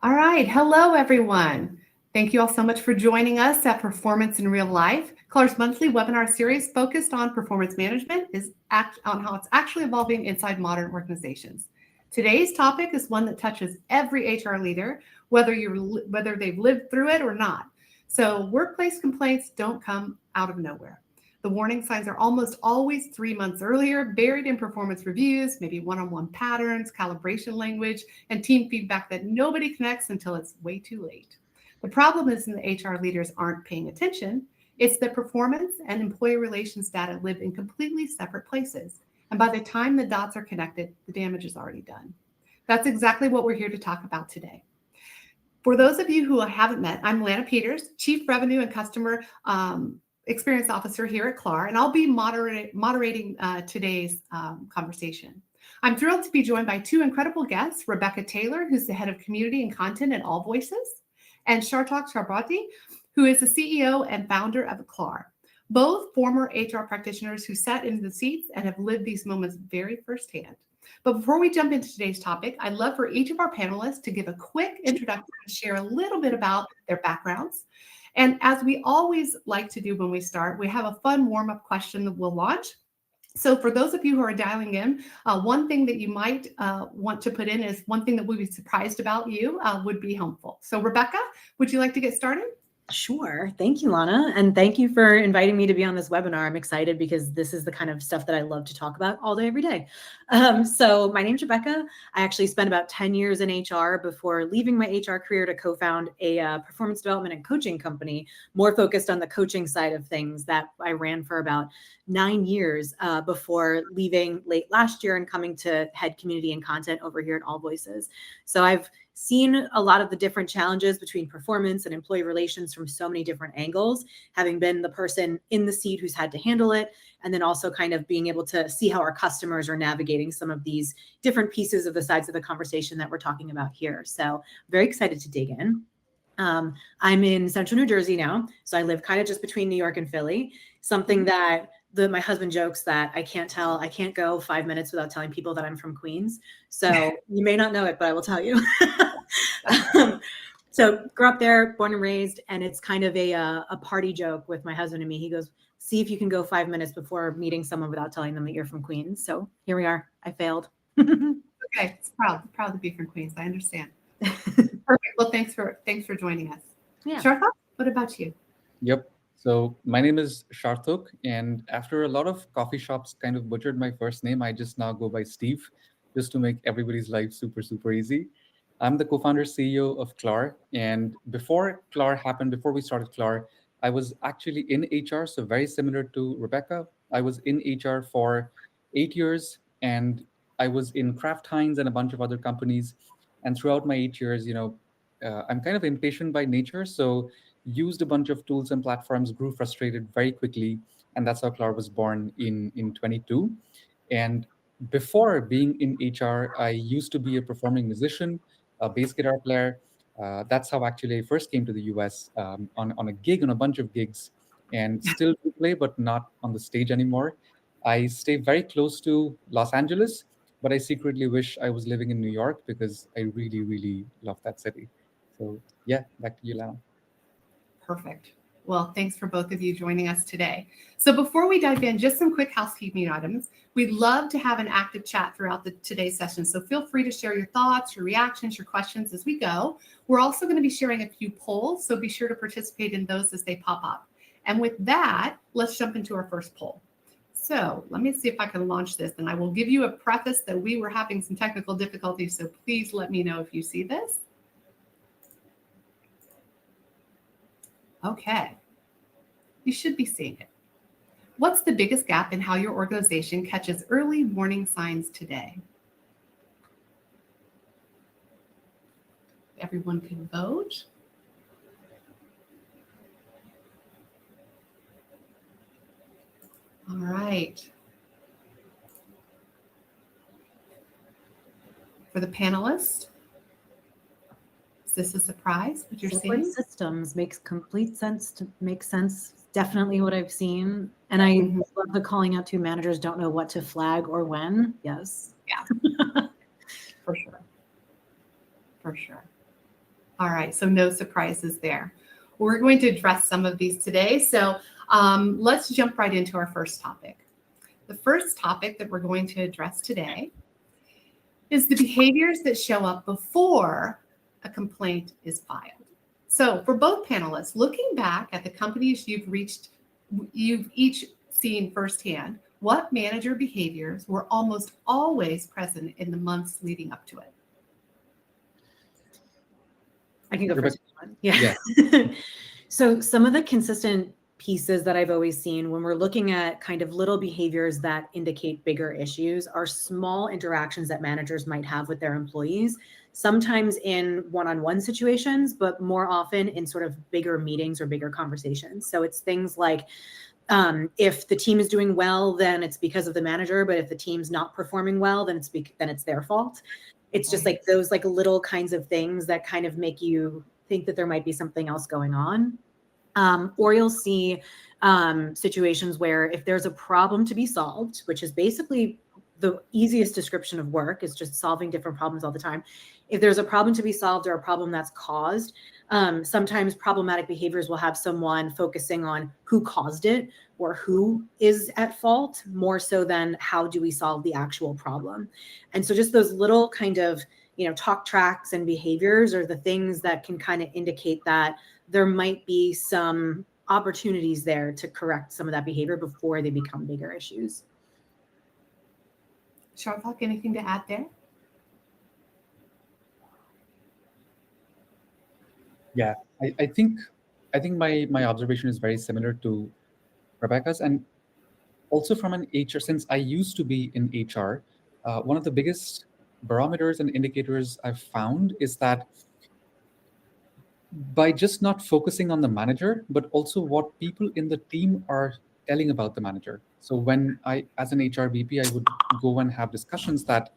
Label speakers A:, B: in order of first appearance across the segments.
A: All right. Hello, everyone. Thank you all so much for joining us at Performance in Real Life. Klaar's monthly webinar series focused on performance management on how it's actually evolving inside modern organizations. Today's topic is one that touches every HR leader, whether they've lived through it or not. So workplace complaints don't come out of nowhere. The warning signs are almost always 3 months earlier, buried in performance reviews, maybe one-on-one patterns, calibration language, and team feedback that nobody connects until it's way too late. The problem isn't that HR leaders aren't paying attention. It's that performance and employee relations data live in completely separate places. And by the time the dots are connected, the damage is already done. That's exactly what we're here to talk about today. For those of you who I haven't met, I'm Lana Peters, Chief Revenue and Customer Experience Officer here at Klaar, and I'll be moderating today's conversation. I'm thrilled to be joined by two incredible guests, Rebecca Taylor, who's the Head of Community and Content at AllVoices, and Sharthok, who is the CEO and founder of Klaar. Both former HR practitioners who sat in the seats and have lived these moments very firsthand. But before we jump into today's topic, I'd love for each of our panelists to give a quick introduction and share a little bit about their backgrounds. And as we always like to do when we start, we have a fun warm-up question that we'll launch. So for those of you who are dialing in, one thing that you might want to put in is one thing that we'd be surprised about you would be helpful. So Rebecca, would you like to get started?
B: Sure. Thank you, Lana. And thank you for inviting me to be on this webinar. I'm excited because this is the kind of stuff that I love to talk about all day, every day. So my name's Rebecca. I actually spent about 10 years in HR before leaving my HR career to co-found a performance development and coaching company, more focused on the coaching side of things that I ran for about 9 years before leaving late last year and coming to head community and content over here at AllVoices. So I've seen a lot of the different challenges between performance and employee relations from so many different angles, having been the person in the seat who's had to handle it, and then also kind of being able to see how our customers are navigating some of these different pieces of the sides of the conversation that we're talking about here. So very excited to dig in. I'm in central New Jersey now, so I live kind of just between New York and Philly, something that my husband jokes that I can't go 5 minutes without telling people that I'm from Queens. So you may not know it, but I will tell you. So grew up there, born and raised, and it's kind of a party joke with my husband and me. He goes, see if you can go 5 minutes before meeting someone without telling them that you're from Queens. So here we are. I failed.
A: Okay, it's proud to be from Queens. I understand. Perfect. Well, thanks for joining us.
B: Yeah.
A: Sharthok, what about you?
C: Yep. So my name is Sharthok, and after a lot of coffee shops kind of butchered my first name, I just now go by Steve, just to make everybody's life super, super easy. I'm the co-founder CEO of Klaar, and before we started Klaar, I was actually in HR, so very similar to Rebecca. I was in HR for 8 years, and I was in Kraft Heinz and a bunch of other companies. And throughout my 8 years, I'm kind of impatient by nature, so used a bunch of tools and platforms, grew frustrated very quickly, and that's how Klaar was born in 22. And before being in HR, I used to be a performing musician, a bass guitar player. That's how actually I first came to the US on a gig, on a bunch of gigs, and still do play, but not on the stage anymore. I stay very close to Los Angeles, but I secretly wish I was living in New York because I really, really love that city. So yeah, back to you, Lana.
A: Perfect. Well, thanks for both of you joining us today. So before we dive in, just some quick housekeeping items. We'd love to have an active chat throughout today's session. So feel free to share your thoughts, your reactions, your questions as we go. We're also going to be sharing a few polls, so be sure to participate in those as they pop up. And with that, let's jump into our first poll. So let me see if I can launch this, and I will give you a preface that we were having some technical difficulties, so please let me know if you see this. Okay, you should be seeing it. What's the biggest gap in how your organization catches early warning signs today? Everyone can vote. All right. For the panelists, is this a surprise, what you're seeing?
B: Systems makes complete sense to make sense. Definitely what I've seen. And I love the calling out to managers don't know what to flag or when. Yes.
A: Yeah, for sure. For sure. All right, so no surprises there. We're going to address some of these today. So let's jump right into our first topic. The first topic that we're going to address today is the behaviors that show up before a complaint is filed. So for both panelists, looking back at the companies you've each seen firsthand, what manager behaviors were almost always present in the months leading up to it?
B: I can go
C: Rebecca?
B: first. Yeah. So some of the consistent pieces that I've always seen when we're looking at kind of little behaviors that indicate bigger issues are small interactions that managers might have with their employees, sometimes in one-on-one situations, but more often in sort of bigger meetings or bigger conversations. So it's things like, if the team is doing well, then it's because of the manager, but if the team's not performing well, then it's their fault. It's just like those like little kinds of things that kind of make you think that there might be something else going on. Or you'll see situations where if there's a problem to be solved, which is basically the easiest description of work, is just solving different problems all the time. If there's a problem to be solved or a problem that's caused, sometimes problematic behaviors will have someone focusing on who caused it or who is at fault more so than how do we solve the actual problem. And so just those little kind of, talk tracks and behaviors are the things that can kind of indicate that there might be some opportunities there to correct some of that behavior before they become bigger issues.
A: Sharthok, anything to add there?
C: Yeah, I think my observation is very similar to Rebecca's, and also from an HR. Since I used to be in HR, one of the biggest barometers and indicators I've found is that by just not focusing on the manager, but also what people in the team are telling about the manager. So when I, as an HR VP, I would go and have discussions that,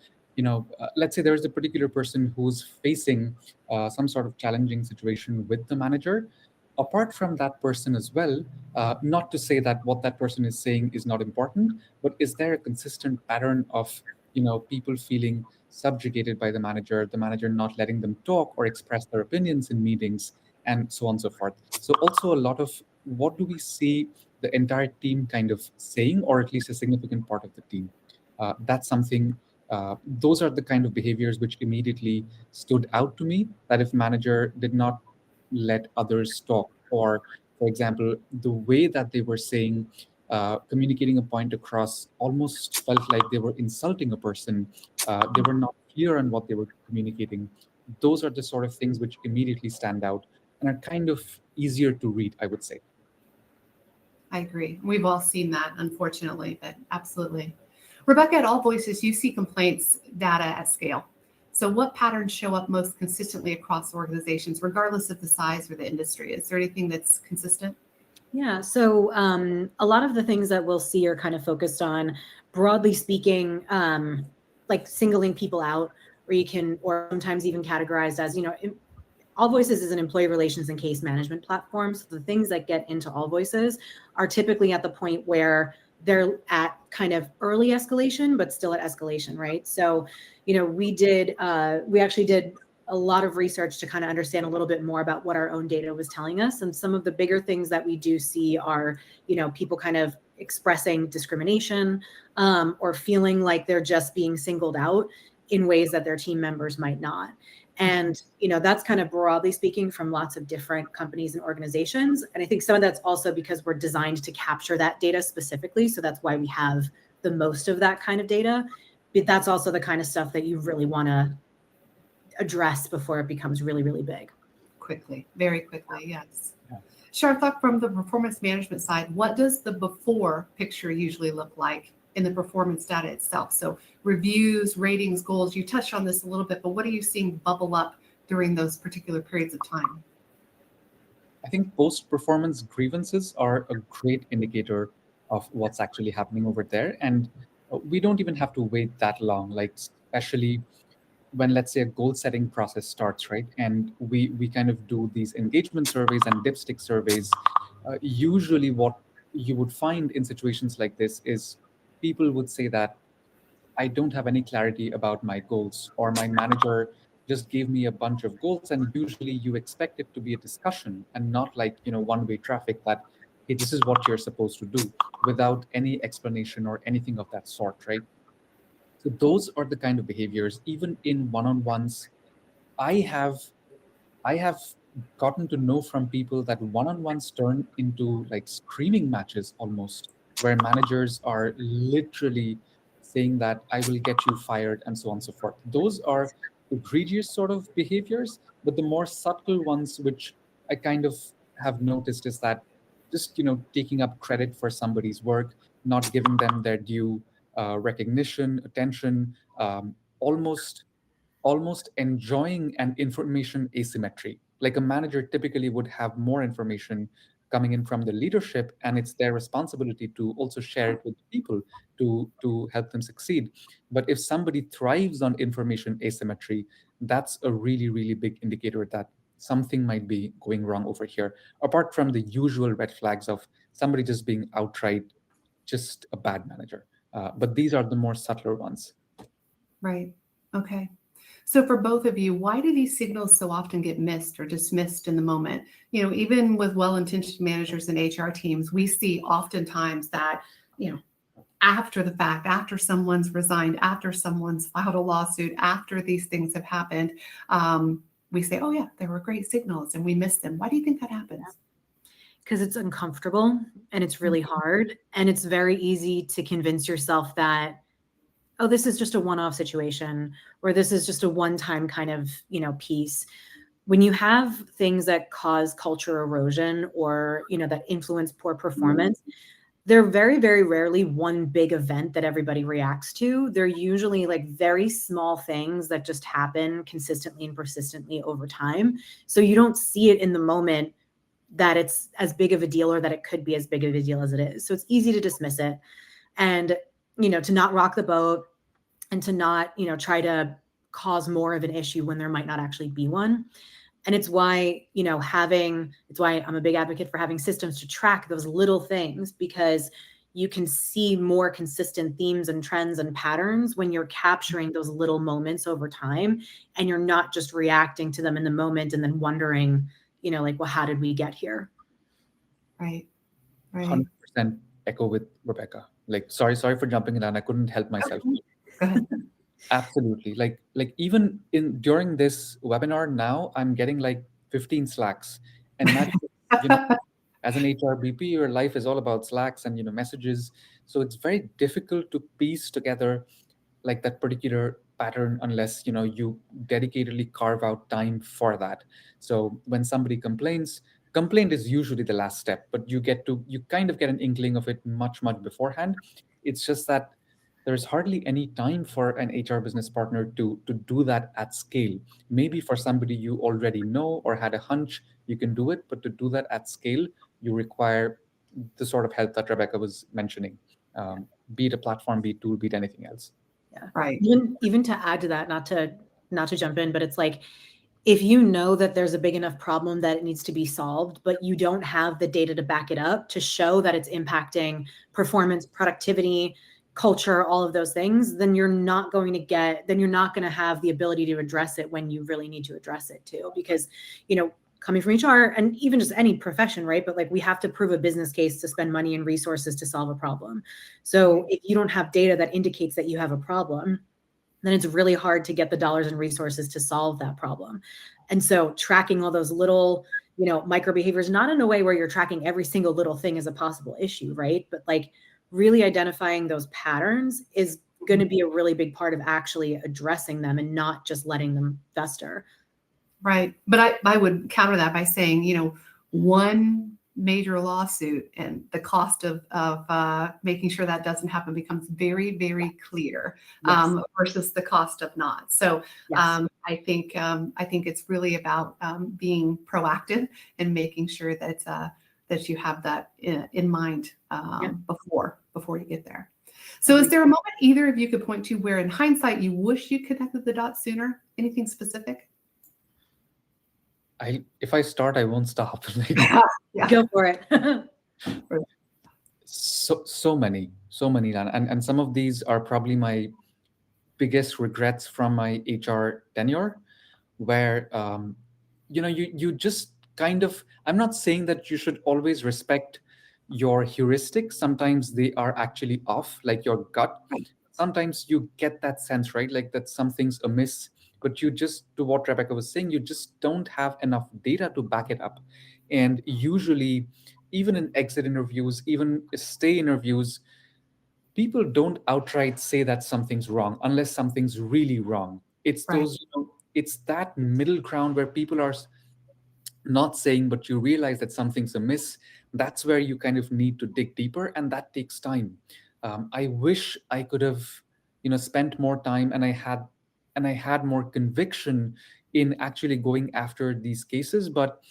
C: let's say there's a particular person who's facing some sort of challenging situation with the manager. Apart from that person as well, not to say that what that person is saying is not important, but is there a consistent pattern of, people feeling subjugated by the manager not letting them talk or express their opinions in meetings, and so on and so forth. So also a lot of what do we see the entire team kind of saying, or at least a significant part of the team. That's something, those are the kind of behaviors which immediately stood out to me, that if manager did not let others talk, or for example, the way that they were saying, communicating a point across almost felt like they were insulting a person. They were not clear on what they were communicating. Those are the sort of things which immediately stand out and are kind of easier to read, I would say.
A: I agree. We've all seen that, unfortunately, but absolutely. Rebecca, at AllVoices, you see complaints data at scale. So what patterns show up most consistently across organizations, regardless of the size or the industry? Is there anything that's consistent?
B: Yeah, so a lot of the things that we'll see are kind of focused on, broadly speaking, like singling people out, or sometimes even categorized as, AllVoices is an employee relations and case management platform. So the things that get into AllVoices are typically at the point where they're at kind of early escalation, but still at escalation, right? So, we actually did a lot of research to kind of understand a little bit more about what our own data was telling us. And some of the bigger things that we do see are, people kind of expressing discrimination, or feeling like they're just being singled out in ways that their team members might not. And, that's kind of broadly speaking from lots of different companies and organizations. And I think some of that's also because we're designed to capture that data specifically. So that's why we have the most of that kind of data. But that's also the kind of stuff that you really want to address before it becomes really, really big.
A: Quickly, very quickly, yes.
C: Yeah.
A: Sharthok, from the performance management side, what does the before picture usually look like in the performance data itself? So reviews, ratings, goals, you touched on this a little bit, but what are you seeing bubble up during those particular periods of time?
C: I think post-performance grievances are a great indicator of what's actually happening over there. And we don't even have to wait that long, like especially when, let's say, a goal setting process starts, right? And we kind of do these engagement surveys and dipstick surveys. Usually what you would find in situations like this is people would say that I don't have any clarity about my goals, or my manager just gave me a bunch of goals, and usually you expect it to be a discussion and not like, one-way traffic that, hey, this is what you're supposed to do, without any explanation or anything of that sort, right? So those are the kind of behaviors, even in one-on-ones. I have I have gotten to know from people that one-on-ones turn into like screaming matches almost, where managers are literally saying that I will get you fired and so on and so forth. Those are egregious sort of behaviors, but the more subtle ones, which I kind of have noticed, is that just taking up credit for somebody's work, not giving them their due recognition, attention, almost enjoying an information asymmetry. Like a manager typically would have more information coming in from the leadership, and it's their responsibility to also share it with the people to help them succeed. But if somebody thrives on information asymmetry, that's a really, really big indicator that something might be going wrong over here, apart from the usual red flags of somebody just being outright just a bad manager. But these are the more subtler ones.
A: Right. Okay. So for both of you, why do these signals so often get missed or dismissed in the moment? Even with well-intentioned managers and HR teams, we see oftentimes that, after the fact, after someone's resigned, after someone's filed a lawsuit, after these things have happened, we say, oh yeah, there were great signals and we missed them. Why do you think that happens?
B: Because it's uncomfortable and it's really hard. And it's very easy to convince yourself that, oh, this is just a one-off situation, or this is just a one-time kind of, piece. When you have things that cause culture erosion or, that influence poor performance, they're very, very rarely one big event that everybody reacts to. They're usually like very small things that just happen consistently and persistently over time. So you don't see it in the moment that it's as big of a deal, or that it could be as big of a deal as it is. So it's easy to dismiss it and, to not rock the boat and to not, try to cause more of an issue when there might not actually be one. And it's why, it's why I'm a big advocate for having systems to track those little things, because you can see more consistent themes and trends and patterns when you're capturing those little moments over time, and you're not just reacting to them in the moment and then wondering, like, well, how did we get here?
A: Right. Right.
C: 100% echo with Rebecca. Like, sorry for jumping in, and I couldn't help myself.
A: Go ahead.
C: Absolutely. Like even in during this webinar now, I'm getting like 15 Slacks. And imagine, you know, as an HRBP, your life is all about Slacks and messages. So it's very difficult to piece together like that particular pattern unless you dedicatedly carve out time for that. So when somebody complaint is usually the last step, but you kind of get an inkling of it much beforehand. It's just that there's hardly any time for an HR business partner to do that at scale. Maybe for somebody you already know or had a hunch you can do it, but to do that at scale, you require the sort of help that Rebecca was mentioning, be it a platform, be it tool, be it anything else.
B: Yeah.
A: Right.
B: Even to add to that, not to jump in, but it's like, if you know that there's a big enough problem that it needs to be solved, but you don't have the data to back it up to show that it's impacting performance, productivity, culture, all of those things, then you're not going to have the ability to address it when you really need to address it too. Because, coming from HR and even just any profession, right? But like, we have to prove a business case to spend money and resources to solve a problem. So if you don't have data that indicates that you have a problem, then it's really hard to get the dollars and resources to solve that problem. And so tracking all those little, micro behaviors, not in a way where you're tracking every single little thing as a possible issue, right? But like really identifying those patterns is going to be a really big part of actually addressing them and not just letting them fester.
A: Right. But I would counter that by saying, one major lawsuit and the cost of making sure that doesn't happen becomes very, very clear,
B: Yes.
A: versus the cost of not. So
B: Yes.
A: I think it's really about being proactive and making sure that you have that in mind before you get there. So is there a moment either of you could point to where in hindsight you wish you connected the dots sooner? Anything specific?
C: If I start, I won't stop.
A: Yeah.
B: Go for it.
C: So many, Lana. And some of these are probably my biggest regrets from my HR tenure. where you just kind of, I'm not saying that you should always respect your heuristics. Sometimes they are actually off, like your gut.
A: Right.
C: Sometimes you get that sense, right, like that something's amiss, but you just, to what Rebecca was saying, you just don't have enough data to back it up. And usually, even in exit interviews, even stay interviews, people don't outright say that something's wrong unless something's really wrong. It's
A: Right.
C: those, it's that middle ground where people are not saying, but you realize that something's amiss. That's where you kind of need to dig deeper, and that takes time. I wish I could have, spent more time, and I had more conviction in actually going after these cases. But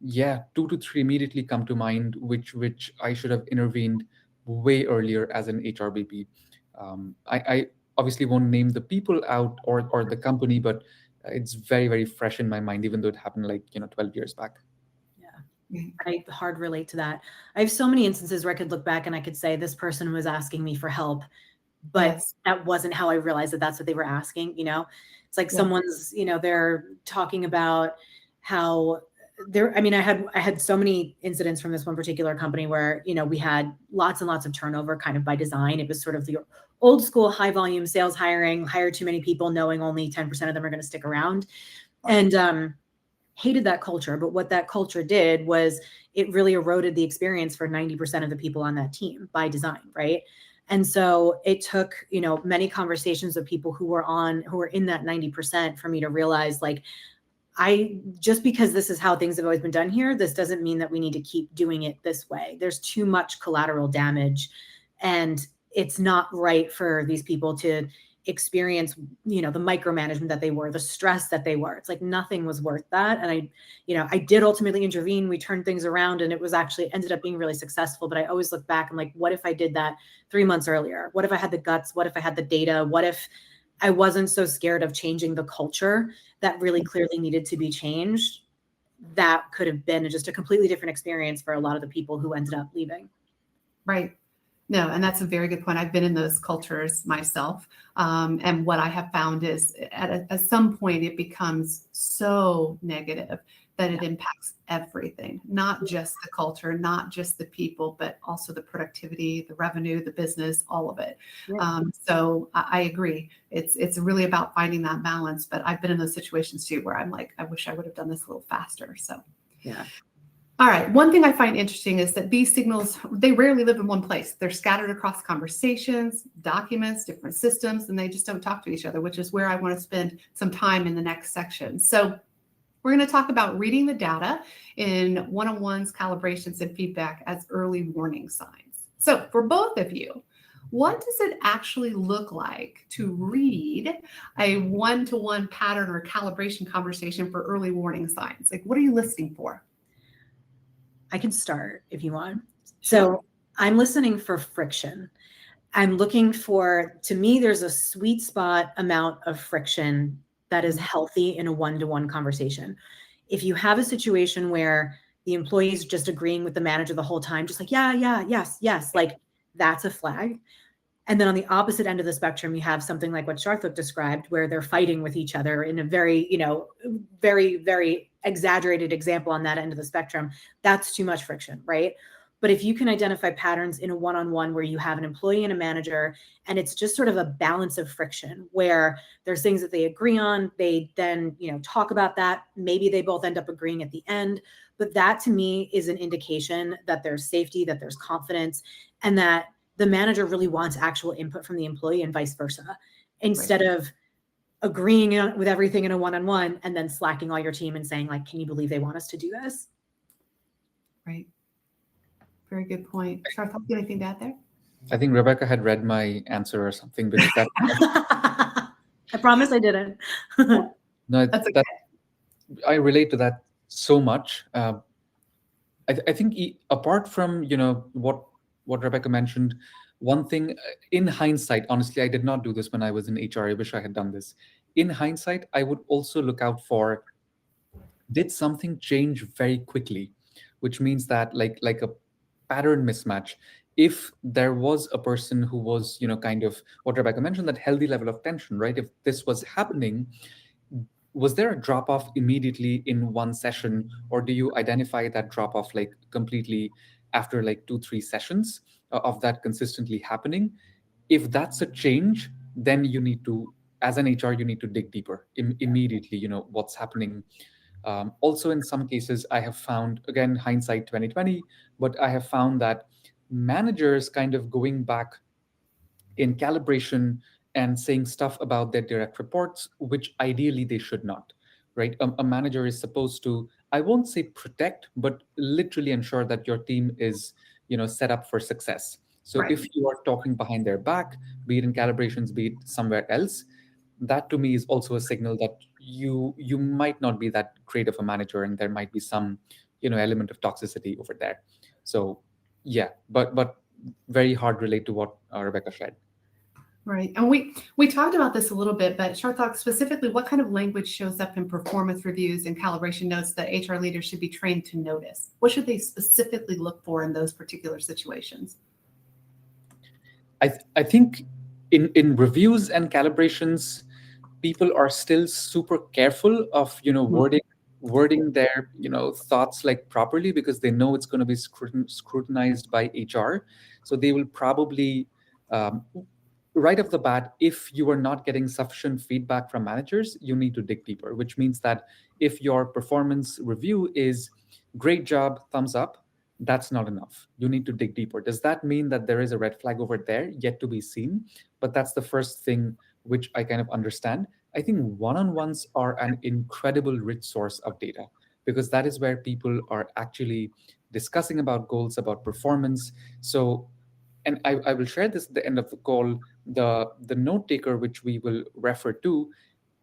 C: yeah, two to three immediately come to mind, which I should have intervened way earlier as an HRBP. I obviously won't name the people out, or the company, but it's very, very fresh in my mind, even though it happened like 12 years back.
B: Yeah. I hard relate to that. I have so many instances where I could look back and I could say this person was asking me for help, but
A: Yes.
B: that wasn't how I realized that that's what they were asking. It's like
A: Yeah.
B: someone's, they're talking about how I mean, I had so many incidents from this one particular company where, we had lots and lots of turnover kind of by design. It was sort of the old school high volume sales hiring, hire too many people, knowing only 10% of them are going to stick around. And hated that culture. But what that culture did was it really eroded the experience for 90% of the people on that team by design, right? And so it took, many conversations with people who were in that 90% for me to realize, like, just because this is how things have always been done here, this doesn't mean that we need to keep doing it this way. There's too much collateral damage, and it's not right for these people to experience, the micromanagement that they were, the stress that they were. It's like nothing was worth that. And I did ultimately intervene. We turned things around, and it was actually ended up being really successful. But I always look back and like, what if I did that 3 months earlier? What if I had the guts? What if I had the data? What if I wasn't so scared of changing the culture that really clearly needed to be changed? That could have been just a completely different experience for a lot of the people who ended up leaving.
A: Right. No, and that's a very good point. I've been in those cultures myself. And what I have found is at some point it becomes so negative that it impacts everything, not just the culture, not just the people, but also the productivity, the revenue, the business, all of it.
B: Yeah.
A: So I agree. It's really about finding that balance. But I've been in those situations too, where I'm like, I wish I would have done this a little faster. So
B: Yeah.
A: all right. One thing I find interesting is that these signals, they rarely live in one place. They're scattered across conversations, documents, different systems, and they just don't talk to each other, which is where I want to spend some time in the next section. So we're going to talk about reading the data in one-on-ones, calibrations, and feedback as early warning signs. So for both of you, what does it actually look like to read a one-to-one pattern or calibration conversation for early warning signs? Like, what are you listening for?
B: I can start if you want.
A: Sure.
B: So I'm listening for friction. I'm looking for, to me, there's a sweet spot amount of friction that is healthy in a one-to-one conversation. If you have a situation where the employee is just agreeing with the manager the whole time, just like, yeah, yes, like that's a flag. And then on the opposite end of the spectrum, you have something like what Sharthok described, where they're fighting with each other in a very, very, very exaggerated example on that end of the spectrum. That's too much friction, right? But if you can identify patterns in a one-on-one where you have an employee and a manager, and it's just sort of a balance of friction where there's things that they agree on, they then, talk about that. Maybe they both end up agreeing at the end. But that to me is an indication that there's safety, that there's confidence, and that the manager really wants actual input from the employee and vice versa, instead of agreeing with everything in a one-on-one and then slacking all your team and saying, like, can you believe they want us to do this?
A: Right. Very good point. Sharthok, you anything to add there?
C: I think Rebecca had read my answer or something, because that
B: I promise I didn't.
C: no,
A: That's okay.
C: that I relate to that so much. I think apart from what Rebecca mentioned, one thing in hindsight, honestly, I did not do this when I was in HR. I wish I had done this. In hindsight, I would also look out for, did something change very quickly, which means that like a pattern mismatch. If there was a person who was kind of what Rebecca mentioned, that healthy level of tension, right? If this was happening, was there a drop off immediately in one session, or do you identify that drop off like completely after like 2 3 sessions of that consistently happening? If that's a change, then you need to, as an HR, you need to dig deeper immediately, what's happening. Also, in some cases, I have found, again, hindsight 2020, but I have found that managers kind of going back in calibration and saying stuff about their direct reports, which ideally they should not, right? A manager is supposed to, I won't say protect, but literally ensure that your team is, set up for success. So
A: Right.
C: if you are talking behind their back, be it in calibrations, be it somewhere else, that to me is also a signal that you might not be that great of a manager, and there might be some, element of toxicity over there. So yeah, but very hard relate to what Rebecca shared.
A: Right. And we talked about this a little bit, but Sharthok, specifically, what kind of language shows up in performance reviews and calibration notes that HR leaders should be trained to notice? What should they specifically look for in those particular situations?
C: I think in reviews and calibrations, people are still super careful of wording their thoughts like properly, because they know it's going to be scrutinized by HR. So they will probably, um, right off the bat, if you are not getting sufficient feedback from managers, you need to dig deeper, which means that if your performance review is great job, thumbs up, that's not enough. You need to dig deeper. Does that mean that there is a red flag over there yet to be seen? But that's the first thing which I kind of understand. I think one-on-ones are an incredible rich source of data, because that is where people are actually discussing about goals, about performance. So, and I will share this at the end of the call, the note taker, which we will refer to,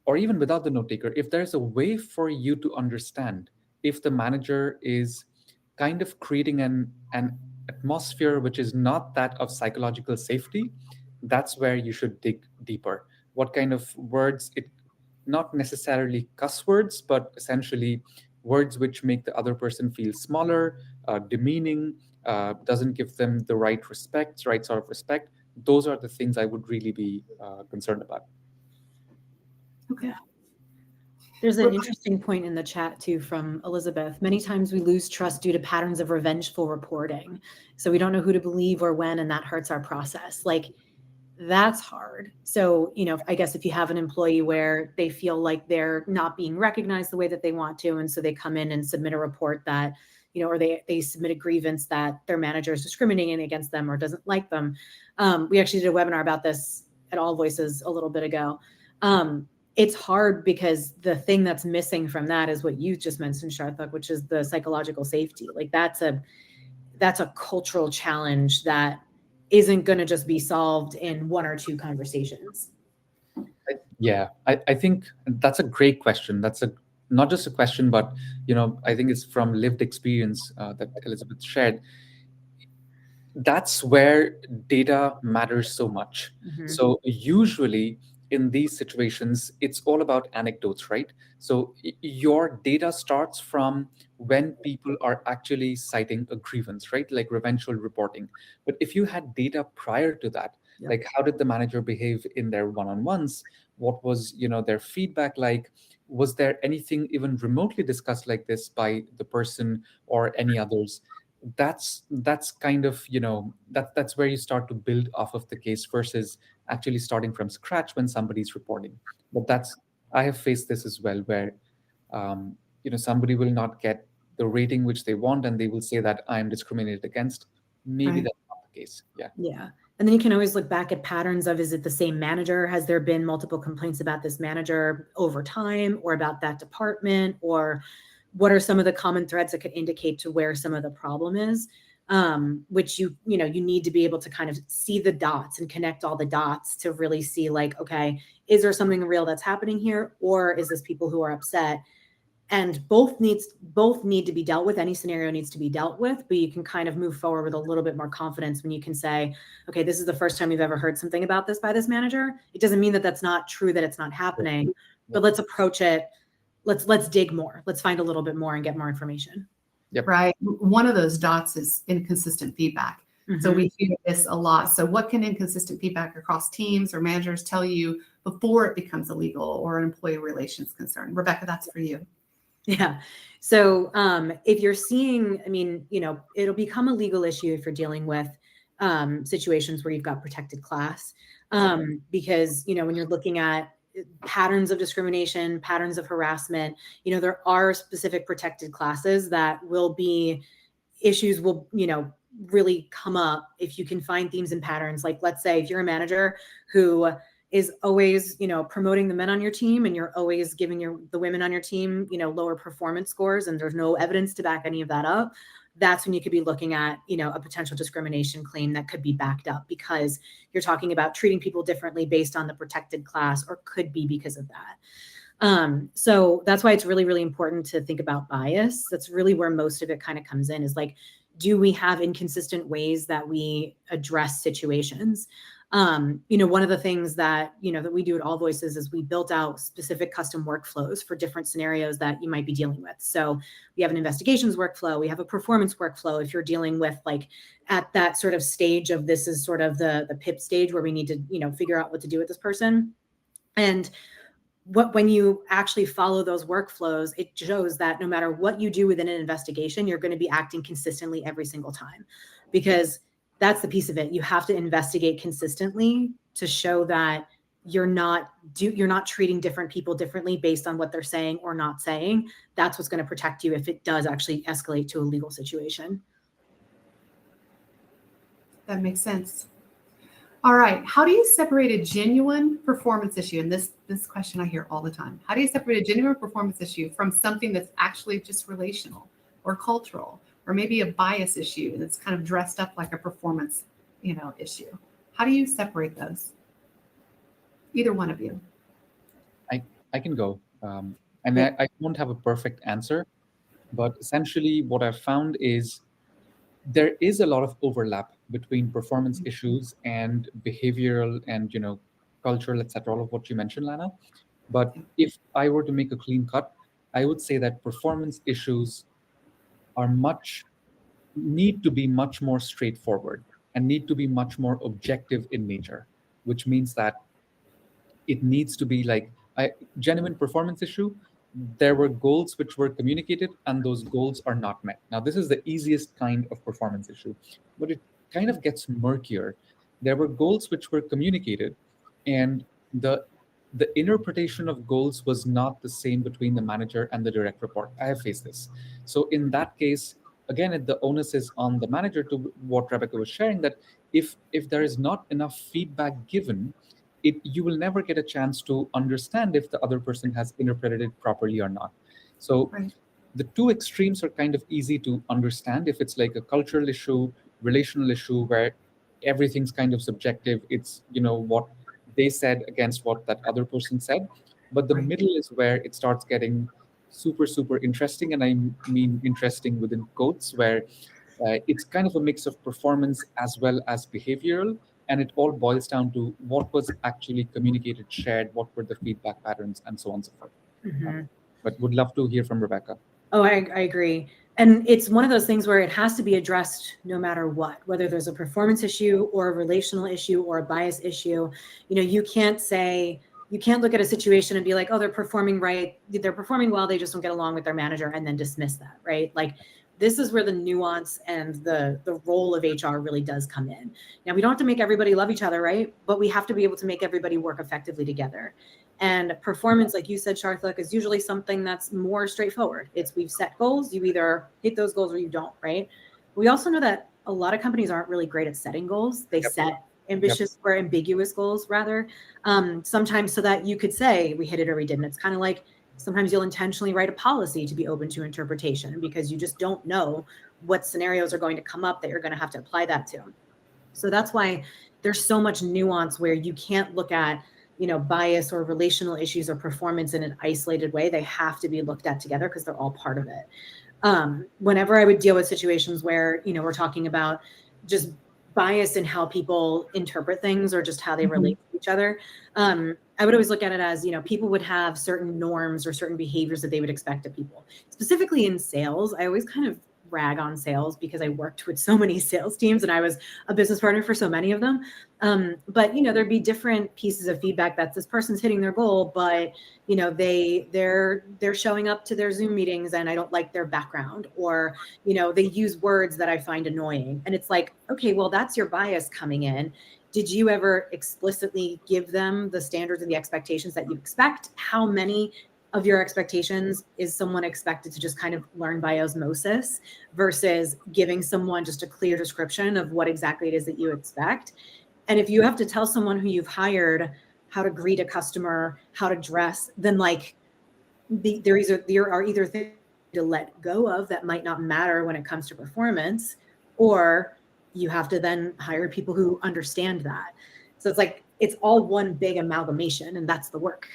C: or even without the note taker, if there's a way for you to understand if the manager is kind of creating an atmosphere which is not that of psychological safety, that's where you should dig deeper. What kind of words, it not necessarily cuss words, but essentially words which make the other person feel smaller, demeaning, doesn't give them the right sort of respect. Those are the things I would really be concerned about.
A: Okay.
B: There's an interesting point in the chat too from Elizabeth. Many times we lose trust due to patterns of revengeful reporting. So we don't know who to believe or when, and that hurts our process. Like, that's hard. So, I guess if you have an employee where they feel like they're not being recognized the way that they want to, and so they come in and submit a report that, or they submit a grievance that their manager is discriminating against them or doesn't like them. We actually did a webinar about this at AllVoices a little bit ago. It's hard because the thing that's missing from that is what you just mentioned, Sharthok, which is the psychological safety. Like, that's a cultural challenge that isn't going to just be solved in 1 or 2 conversations.
C: Yeah, I think that's a great question. That's not just a question, but I think it's from lived experience that Elizabeth shared. That's where data matters so much.
B: Mm-hmm.
C: So usually in these situations, it's all about anecdotes, right? So your data starts from when people are actually citing a grievance, right? Like revengeful reporting. But if you had data prior to that,
B: Yep.
C: like how did the manager behave in their one-on-ones? What was, their feedback like? Was there anything even remotely discussed like this by the person or any others? That's kind of, that's where you start to build off of the case versus actually starting from scratch when somebody's reporting. But that's, I have faced this as well, where somebody will not get the rating which they want, and they will say that I'm discriminated against. Maybe
A: Right.
C: that's not the case. Yeah.
B: Yeah. And then you can always look back at patterns of, is it the same manager? Has there been multiple complaints about this manager over time, or about that department? Or what are some of the common threads that could indicate to where some of the problem is? Which you need to be able to kind of see the dots and connect all the dots to really see, like, okay, is there something real that's happening here? Or is this people who are upset? And both need to be dealt with. Any scenario needs to be dealt with, but you can kind of move forward with a little bit more confidence when you can say, okay, this is the first time we've ever heard something about this by this manager. It doesn't mean that that's not true, that it's not happening, but let's approach it. Let's dig more. Let's find a little bit more and get more information.
C: Yep.
A: Right. One of those dots is inconsistent feedback. So
B: Mhm.
A: we hear this a lot. So what can inconsistent feedback across teams or managers tell you before it becomes illegal or an employee relations concern? Rebecca, that's for you.
B: Yeah. So if you're seeing, I mean, it'll become a legal issue if you're dealing with situations where you've got protected class. Because, when you're looking at patterns of discrimination, patterns of harassment, there are specific protected classes that will be issues will, really come up if you can find themes and patterns. Like, let's say if you're a manager who is always, promoting the men on your team and you're always giving the women on your team, lower performance scores, and there's no evidence to back any of that up, that's when you could be looking at, a potential discrimination claim that could be backed up because you're talking about treating people differently based on the protected class, or could be because of that. So that's why it's really, really important to think about bias. That's really where most of it kind of comes in, is like, do we have inconsistent ways that we address situations? One of the things that, that we do at AllVoices is we built out specific custom workflows for different scenarios that you might be dealing with. So we have an investigations workflow, we have a performance workflow. If you're dealing with like at that sort of stage of, this is sort of the PIP stage where we need to, figure out what to do with this person. And when you actually follow those workflows, it shows that no matter what you do within an investigation, you're going to be acting consistently every single time, because that's the piece of it. You have to investigate consistently to show that you're not treating different people differently based on what they're saying or not saying. That's what's going to protect you if it does actually escalate to a legal situation.
A: That makes sense. All right. How do you separate a genuine performance issue? And this question I hear all the time. How do you separate a genuine performance issue from something that's actually just relational or cultural, or maybe a bias issue that's kind of dressed up like a performance, issue? How do you separate those? Either one of you.
C: I can go. And
B: Yeah.
C: I don't have a perfect answer, but essentially what I've found is there is a lot of overlap between performance issues and behavioral and cultural, etc. All of what you mentioned, Lana. But if I were to make a clean cut, I would say that performance issues are need to be much more straightforward and need to be much more objective in nature, which means that it needs to be like a genuine performance issue. There were goals which were communicated and those goals are not met. Now, this is the easiest kind of performance issue, but it kind of gets murkier. There were goals which were communicated, and the interpretation of goals was not the same between the manager and the direct report. I have faced this. So in that case, again, the onus is on the manager, to what Rebecca was sharing, that if there is not enough feedback given, you will never get a chance to understand if the other person has interpreted it properly or not. So
A: Right.
C: the two extremes are kind of easy to understand. If it's like a cultural issue, relational issue, where everything's kind of subjective, it's what they said against what that other person said. But the
A: Right.
C: middle is where it starts getting super, super interesting, and I mean interesting within quotes, where it's kind of a mix of performance as well as behavioral, and it all boils down to what was actually communicated, shared, what were the feedback patterns, and so on and so forth.
B: Mm-hmm.
C: But would love to hear from Rebecca.
B: Oh, I agree. And it's one of those things where it has to be addressed no matter what, whether there's a performance issue or a relational issue or a bias issue. You can't look at a situation and be like, oh, they're performing right, they're performing well, they just don't get along with their manager, and then dismiss that, right? Like, this is where the nuance and the role of HR really does come in. Now, we don't have to make everybody love each other, right? But we have to be able to make everybody work effectively together. And performance, like you said, Sharthok, is usually something that's more straightforward. It's, we've set goals, you either hit those goals or you don't, right? We also know that a lot of companies aren't really great at setting goals. They set ambitious or ambiguous goals, rather, sometimes, so that you could say we hit it or we didn't. It's kind of like, sometimes you'll intentionally write a policy to be open to interpretation because you just don't know what scenarios are going to come up that you're going to have to apply that to. So that's why there's so much nuance where you can't look at, bias or relational issues or performance in an isolated way. They have to be looked at together because they're all part of it. Whenever I would deal with situations where, we're talking about just bias in how people interpret things or just how they relate to each other, I would always look at it as, people would have certain norms or certain behaviors that they would expect of people. Specifically in sales, I always kind of rag on sales because I worked with so many sales teams and I was a business partner for so many of them. But, you know, there'd be different pieces of feedback that this person's hitting their goal, but, you know, they're showing up to their Zoom meetings and I don't like their background, or, you know, they use words that I find annoying. And it's like, okay, well, that's your bias coming in. Did you ever explicitly give them the standards and the expectations that you expect? How many of your expectations is someone expected to just kind of learn by osmosis versus giving someone just a clear description of what exactly it is that you expect? And if you have to tell someone who you've hired how to greet a customer, how to dress, then like there are either things to let go of that might not matter when it comes to performance, or you have to then hire people who understand that. So it's like, it's all one big amalgamation, and that's the work.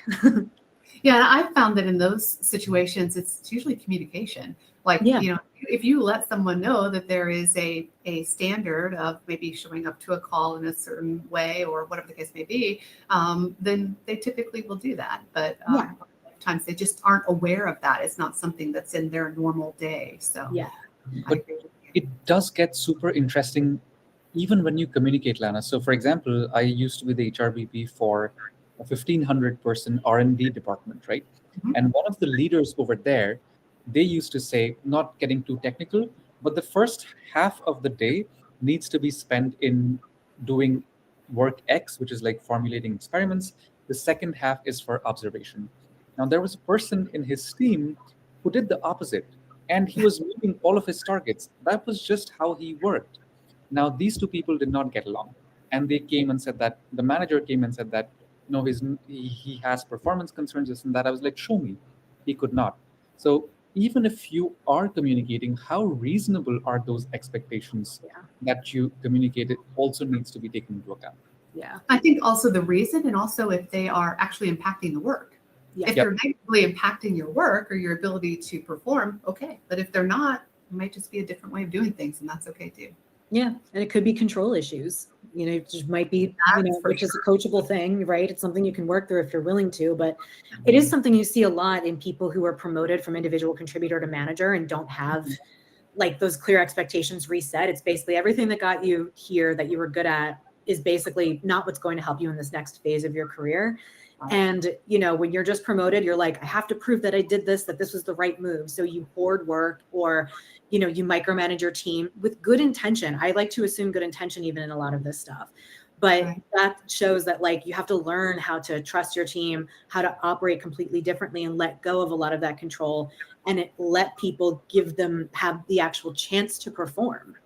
A: Yeah, I've found that in those situations, it's usually communication. Like,
B: Yeah.
A: you know, if you let someone know that there is a standard of maybe showing up to a call in a certain way or whatever the case may be, then they typically will do that. But
B: Yeah.
A: times they just aren't aware of that. It's not something that's in their normal day. So
B: Yeah.
A: I
C: But
A: agree with you.
C: it does get super interesting even when you communicate, Lana. So, for example, I used to be the HRBP for a 1,500-person R&D department, right?
A: Mhm.
C: And one of the leaders over there, they used to say, not getting too technical, but the first half of the day needs to be spent in doing work X, which is like formulating experiments. The second half is for observation. Now, there was a person in his team who did the opposite, and he was meeting all of his targets. That was just how he worked. Now, these two people did not get along, and they came and said that the manager came and said that no, he has performance concerns, this and that. I was like, show me. He could not. So even if you are communicating, how reasonable are those expectations
B: Yeah.
C: that you communicated also needs to be taken into account.
B: Yeah.
A: I think also the reason, and also if they are actually impacting the work.
B: Yeah.
A: If they're negatively impacting your work or your ability to perform, okay. But if they're not, it might just be a different way of doing things, and that's okay too.
B: Yeah. And it could be control issues. You know, it just might be, you know,
A: That's for
B: which is a coachable thing, right? It's something you can work through if you're willing to, but it is something you see a lot in people who are promoted from individual contributor to manager and don't have like those clear expectations reset. It's basically everything that got you here that you were good at is basically not what's going to help you in this next phase of your career. And, you know, when you're just promoted, you're like, I have to prove that I did this, that this was the right move. So you hoard work, or, you know, you micromanage your team with good intention. I like to assume good intention even in a lot of this stuff. But
A: Right.
B: that shows that like you have to learn how to trust your team, how to operate completely differently and let go of a lot of that control, and let people have the actual chance to perform.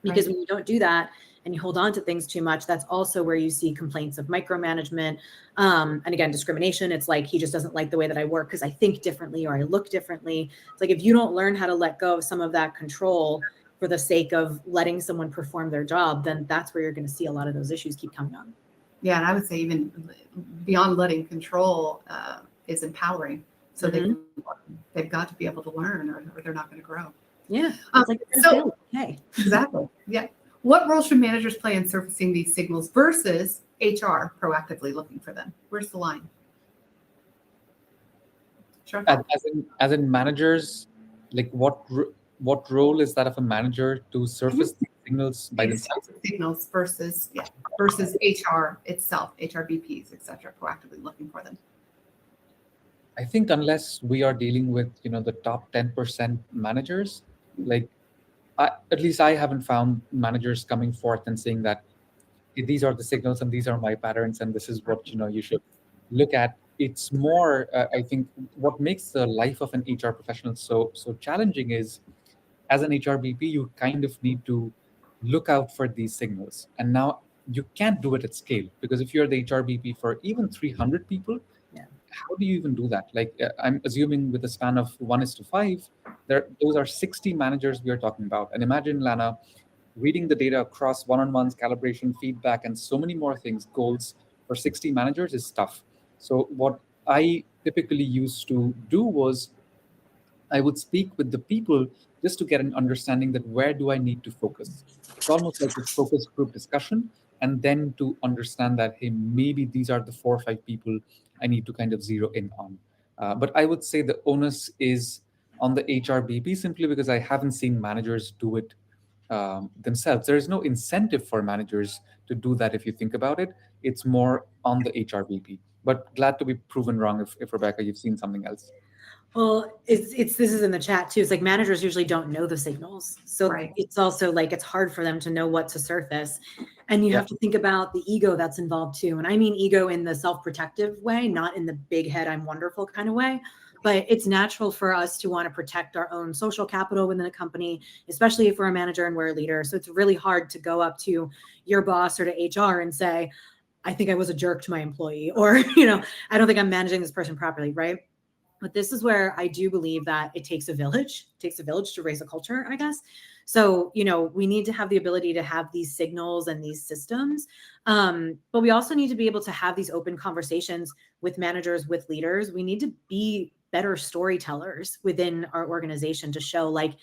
B: Because when you don't do that and you hold on to things too much, that's also where you see complaints of micromanagement. And again, discrimination. It's like, he just doesn't like the way that I work because I think differently or I look differently. It's like, if you don't learn how to let go of some of that control for the sake of letting someone perform their job, then that's where you're going to see a lot of those issues keep coming on.
A: Yeah, and I would say even beyond letting control is empowering. So they've got to be able to learn, or they're not going to grow.
B: Yeah. It's like,
A: hey, exactly. Yeah. What role should managers play in surfacing these signals versus HR proactively looking for them? Where's the line? Sure.
C: As in managers, like what role is that of a manager to surface these signals by themselves?
A: Signals versus HR itself, HRBPs, etc., proactively looking for them.
C: I think unless we are dealing with the top 10% managers, like at least I haven't found managers coming forth and saying that, "Hey, these are the signals and these are my patterns and this is what you should look at." It's more, I think, what makes the life of an HR professional so challenging is, as an HRBP, you kind of need to look out for these signals. And now you can't do it at scale, because if you're the HRBP for even 300 people,
B: Yeah.
C: how do you even do that? Like, I'm assuming with a span of 1:5, those are 60 managers we are talking about. And imagine, Lana, reading the data across one-on-ones, calibration, feedback, and so many more things, goals for 60 managers is tough. So what I typically used to do was I would speak with the people just to get an understanding that where do I need to focus. It's almost like a focus group discussion, and then to understand that, hey, maybe these are the 4 or 5 people I need to kind of zero in on. But I would say the onus is on the HRBP simply because I haven't seen managers do it themselves. There is no incentive for managers to do that if you think about it. It's more on the HRBP. But glad to be proven wrong if Rebecca, you've seen something else.
B: Well, it's this is in the chat too. It's like managers usually don't know the signals. So
A: Right.
B: it's also like it's hard for them to know what to surface. And you
C: Yeah.
B: have to think about the ego that's involved too. And I mean ego in the self-protective way, not in the big head, I'm wonderful kind of way. But it's natural for us to want to protect our own social capital within a company, especially if we're a manager and we're a leader. So it's really hard to go up to your boss or to HR and say, I think I was a jerk to my employee, or, I don't think I'm managing this person properly, right? But this is where I do believe that it takes a village. It takes a village to raise a culture, I guess. So, we need to have the ability to have these signals and these systems. But we also need to be able to have these open conversations with managers, with leaders. We need to be better storytellers within our organization to show like,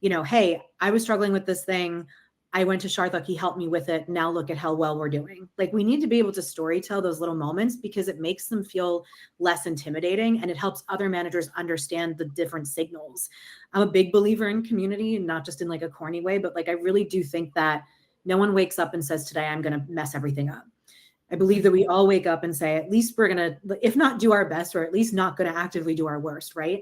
B: hey, I was struggling with this thing. I went to Sharthok, he helped me with it. Now look at how well we're doing. Like we need to be able to storytell those little moments because it makes them feel less intimidating and it helps other managers understand the different signals. I'm a big believer in community, not just in like a corny way, but like I really do think that no one wakes up and says, today I'm going to mess everything up. I believe that we all wake up and say, at least we're going to, if not do our best, or at least not going to actively do our worst, right?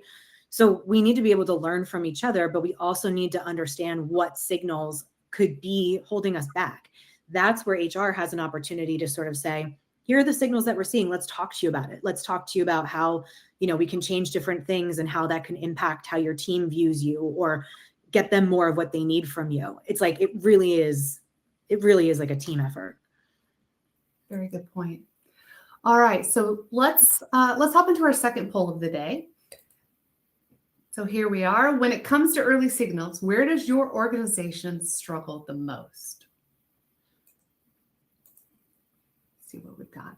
B: So we need to be able to learn from each other, but we also need to understand what signals could be holding us back. That's where HR has an opportunity to sort of say, here are the signals that we're seeing. Let's talk to you about it. Let's talk to you about how, we can change different things and how that can impact how your team views you or get them more of what they need from you. It's like, it really is like a team effort.
A: Very good point. All right, so let's hop into our second poll of the day. So here we are. When it comes to early signals, where does your organization struggle the most? Let's see what we've got.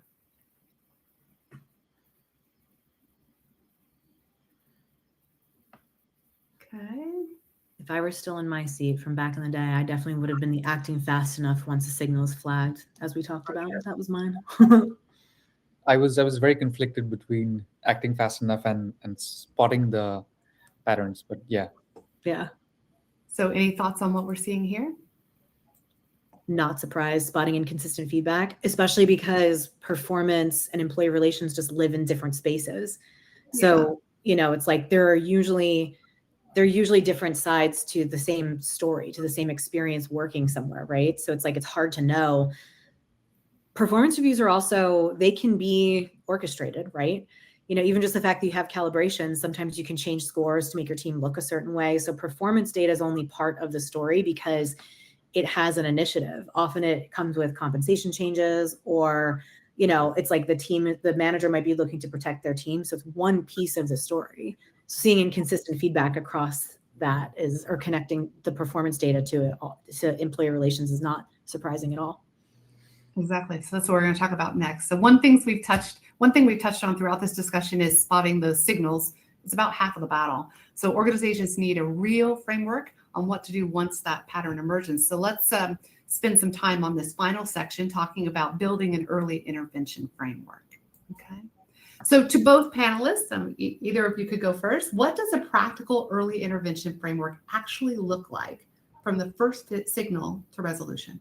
A: Okay.
B: If I were still in my seat from back in the day, I definitely would have been the acting fast enough once the signal is flagged, as we talked about. That was mine.
C: I was very conflicted between acting fast enough and spotting the patterns, but yeah.
B: Yeah.
A: So any thoughts on what we're seeing here?
B: Not surprised, spotting inconsistent feedback, especially because performance and employee relations just live in different spaces. So, it's like there are usually different sides to the same story, to the same experience working somewhere, right? So it's like, it's hard to know. Performance reviews are also, they can be orchestrated, right? Even just the fact that you have calibration, sometimes you can change scores to make your team look a certain way. So performance data is only part of the story because it has an initiative. Often it comes with compensation changes or, it's like the manager might be looking to protect their team. So it's one piece of the story. So seeing inconsistent feedback across that or connecting the performance data to employee relations is not surprising at all.
A: Exactly. So that's what we're going to talk about next. So one thing we've touched on throughout this discussion is spotting those signals. It's about half of the battle. So organizations need a real framework on what to do once that pattern emerges. So let's spend some time on this final section talking about building an early intervention framework. Okay. So to both panelists, either of you could go first. What does a practical early intervention framework actually look like from the first signal to resolution?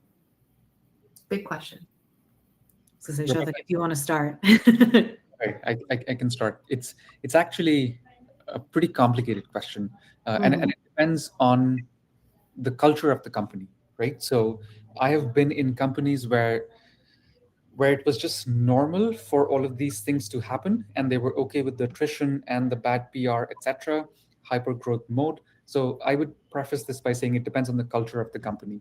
A: Big question.
B: So Sharthok, if you want to start.
C: Right, I can start. It's actually a pretty complicated question, and it depends on the culture of the company, right? So I have been in companies where it was just normal for all of these things to happen, and they were okay with the attrition and the bad PR, etc., hyper growth mode. So I would preface this by saying it depends on the culture of the company.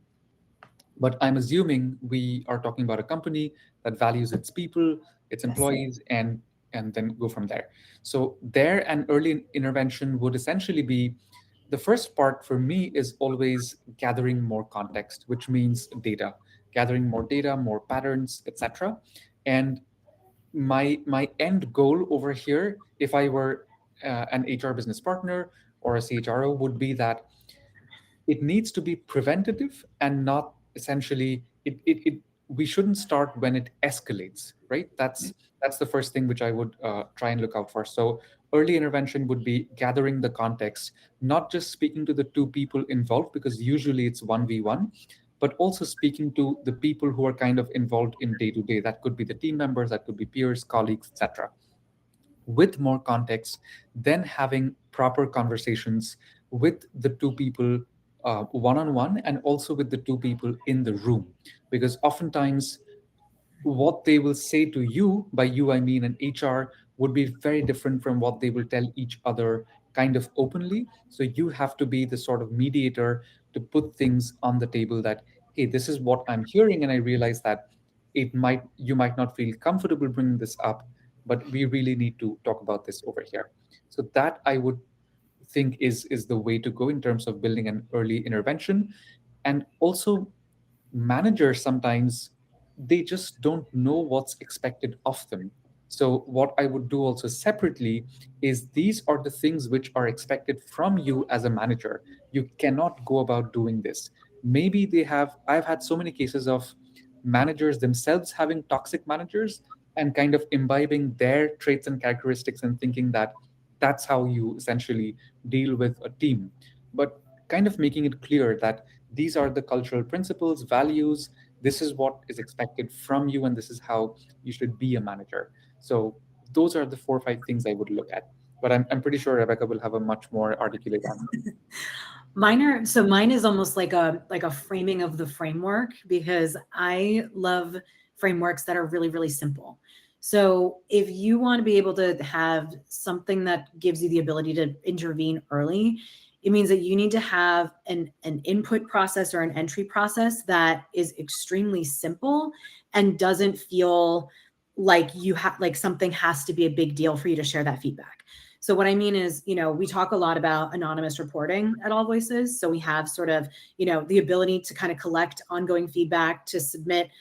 C: But I'm assuming we are talking about a company that values its people, its employees, and then go from there. So there, an early intervention would essentially be the first part for me is always gathering more context, which means data, gathering more data, more patterns, etc. And my end goal over here, if I were an HR business partner or a CHRO, would be that it needs to be preventative and not essentially we shouldn't start when it escalates, right? That's the first thing which I would try and look out for. So early intervention would be gathering the context, not just speaking to the two people involved, because usually it's 1v1, but also speaking to the people who are kind of involved in day to day. That could be the team members, that could be peers, colleagues, etc. With more context, then having proper conversations with the two people one on one, and also with the two people in the room, because oftentimes what they will say to you, by you I mean an HR, would be very different from what they will tell each other kind of openly. So you have to be the sort of mediator to put things on the table that, hey, this is what I'm hearing, and I realize that you might not feel comfortable bringing this up, but we really need to talk about this over here. So that I would think is the way to go in terms of building an early intervention. And also, managers sometimes, they just don't know what's expected of them. So what I would do also separately is, these are the things which are expected from you as a manager. You cannot go about doing this. Maybe I've had so many cases of managers themselves having toxic managers and kind of imbibing their traits and characteristics and thinking that that's how you essentially deal with a team. But kind of making it clear that these are the cultural principles, values, this is what is expected from you, and this is how you should be a manager. So those are the 4 or 5 things I would look at. But I'm pretty sure Rebecca will have a much more articulate answer.
B: Mine is almost like a framing of the framework, because I love frameworks that are really, really simple. So if you want to be able to have something that gives you the ability to intervene early, it means that you need to have an input process or an entry process that is extremely simple and doesn't feel like like something has to be a big deal for you to share that feedback. So what I mean is, we talk a lot about anonymous reporting at AllVoices. So we have sort of, the ability to kind of collect ongoing feedback, to submit,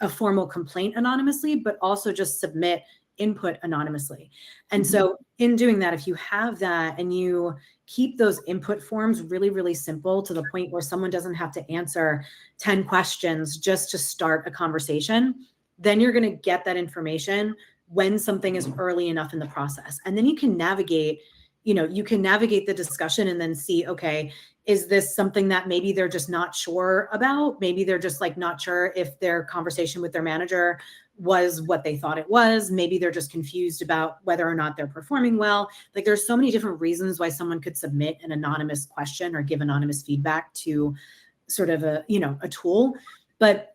B: a formal complaint anonymously, but also just submit input anonymously. And so in doing that, if you have that and you keep those input forms really, really simple, to the point where someone doesn't have to answer 10 questions just to start a conversation, then you're going to get that information when something is early enough in the process. And then you can navigate the discussion and then see, okay, is this something that maybe they're just not sure about? Maybe they're just like not sure if their conversation with their manager was what they thought it was. Maybe they're just confused about whether or not they're performing well. Like, there's so many different reasons why someone could submit an anonymous question or give anonymous feedback to sort of a tool. But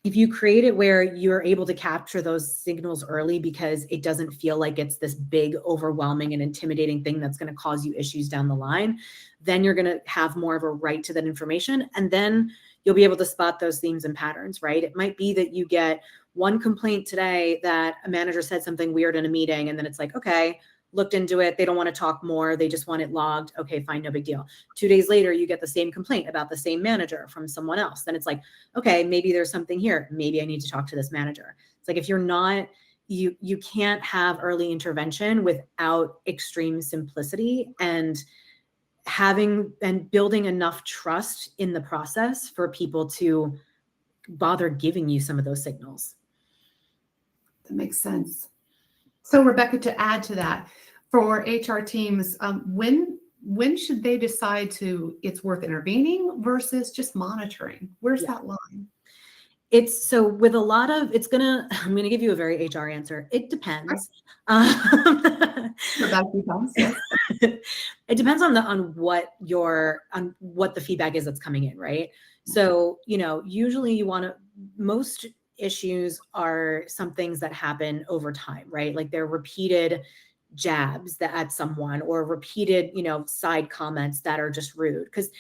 B: if you create it where you're able to capture those signals early, because it doesn't feel like it's this big, overwhelming and intimidating thing that's going to cause you issues down the line, then you're going to have more of a right to that information. And then you'll be able to spot those themes and patterns, right? It might be that you get one complaint today that a manager said something weird in a meeting, and then it's like, okay, looked into it. They don't want to talk more. They just want it logged. Okay, fine, no big deal. 2 days later, you get the same complaint about the same manager from someone else. Then it's like, okay, maybe there's something here. Maybe I need to talk to this manager. It's like, if you're not, you can't have early intervention without extreme simplicity and building enough trust in the process for people to bother giving you some of those signals.
A: That makes sense. So Rebecca, to add to that, for HR teams, when should they decide it's worth intervening versus just monitoring? Where's that line?
B: I'm going to give you a very HR answer. It depends.
A: It
B: depends on what the feedback is that's coming in, right? So, usually most issues are some things that happen over time, right? Like, they're repeated jabs at someone, or repeated, side comments that are just rude. Because,